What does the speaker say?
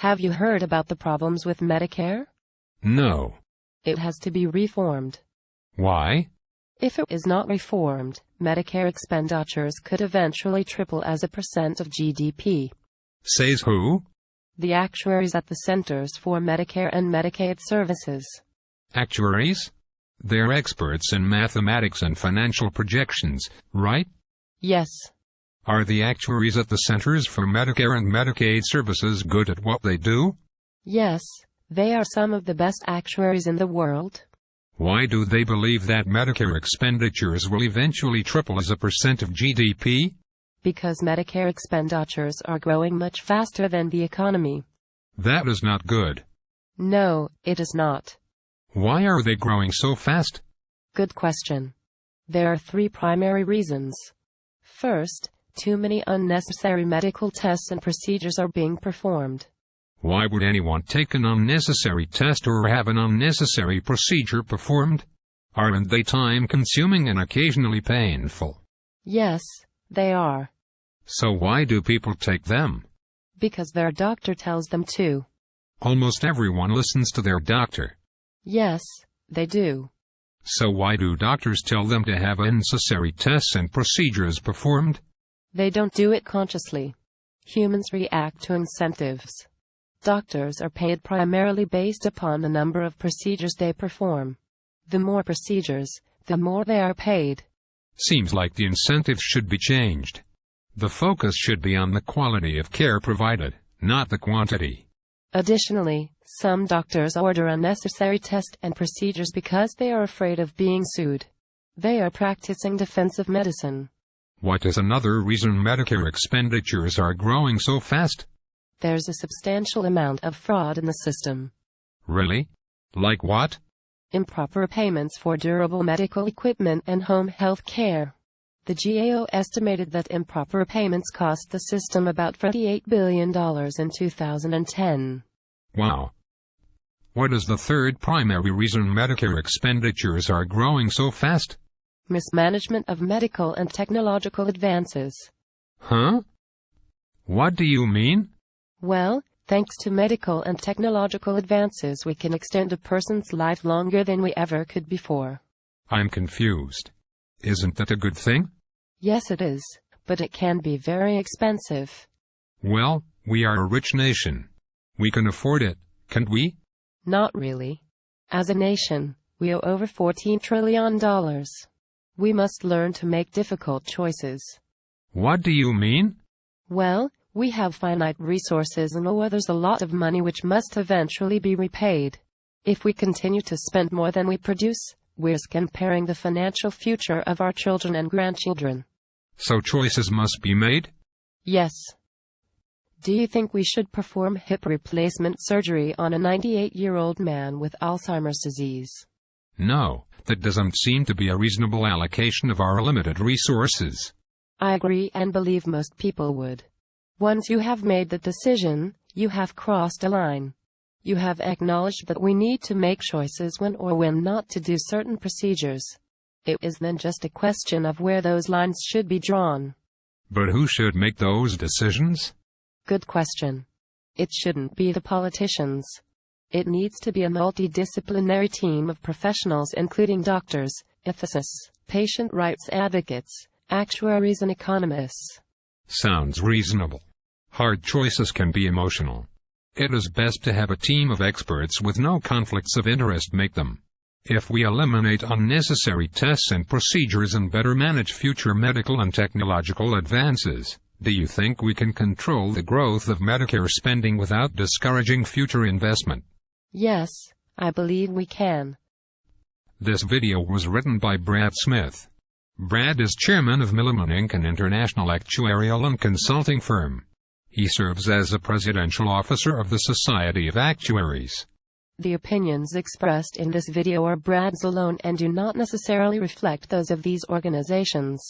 Have you heard about the problems with Medicare? No. It has to be reformed. Why? If it is not reformed, Medicare expenditures could eventually triple as a percent of GDP. Says who? The actuaries at the Centers for Medicare and Medicaid Services. Actuaries? They're experts in mathematics and financial projections, right? Yes. Are the actuaries at the Centers for Medicare and Medicaid Services good at what they do? Yes, they are some of the best actuaries in the world. Why do they believe that Medicare expenditures will eventually triple as a percent of GDP? Because Medicare expenditures are growing much faster than the economy. That is not good. No, it is not. Why are they growing so fast? Good question. There are 3 primary reasons. First, too many unnecessary medical tests and procedures are being performed. Why would anyone take an unnecessary test or have an unnecessary procedure performed? Aren't they time-consuming and occasionally painful? Yes, they are. So why do people take them? Because their doctor tells them to. Almost everyone listens to their doctor. Yes, they do. So why do doctors tell them to have unnecessary tests and procedures performed? They don't do it consciously. Humans react to incentives. Doctors are paid primarily based upon the number of procedures they perform. The more procedures, the more they are paid. Seems like the incentive should be changed. The focus should be on the quality of care provided, not the quantity. Additionally, some doctors order unnecessary tests and procedures because they are afraid of being sued. They are practicing defensive medicine. What is another reason Medicare expenditures are growing so fast? There's a substantial amount of fraud in the system. Really? Like what? Improper payments for durable medical equipment and home health care. The GAO estimated that improper payments cost the system about $48 billion in 2010. Wow. What is the third primary reason Medicare expenditures are growing so fast? Mismanagement of medical and technological advances. Huh? What do you mean? Well, thanks to medical and technological advances, we can extend a person's life longer than we ever could before. I'm confused. Isn't that a good thing? Yes, it is, but it can be very expensive. Well, we are a rich nation. We can afford it, can't we? Not really. As a nation, we owe over $14 trillion. We must learn to make difficult choices. What do you mean? Well, we have finite resources and owe others a lot of money which must eventually be repaid. If we continue to spend more than we produce, we're impairing the financial future of our children and grandchildren. So choices must be made? Yes. Do you think we should perform hip replacement surgery on a 98-year-old man with Alzheimer's disease? No, that doesn't seem to be a reasonable allocation of our limited resources. I agree and believe most people would. Once you have made the decision, you have crossed a line. You have acknowledged that we need to make choices when or when not to do certain procedures. It is then just a question of where those lines should be drawn. But who should make those decisions? Good question. It shouldn't be the politicians. It needs to be a multidisciplinary team of professionals including doctors, ethicists, patient rights advocates, actuaries and economists. Sounds reasonable. Hard choices can be emotional. It is best to have a team of experts with no conflicts of interest make them. If we eliminate unnecessary tests and procedures and better manage future medical and technological advances, do you think we can control the growth of Medicare spending without discouraging future investment? Yes, I believe we can. This video was written by Brad Smith. Brad is chairman of Milliman Inc., an international actuarial and consulting firm. He serves as a presidential officer of the Society of Actuaries. The opinions expressed in this video are Brad's alone and do not necessarily reflect those of these organizations.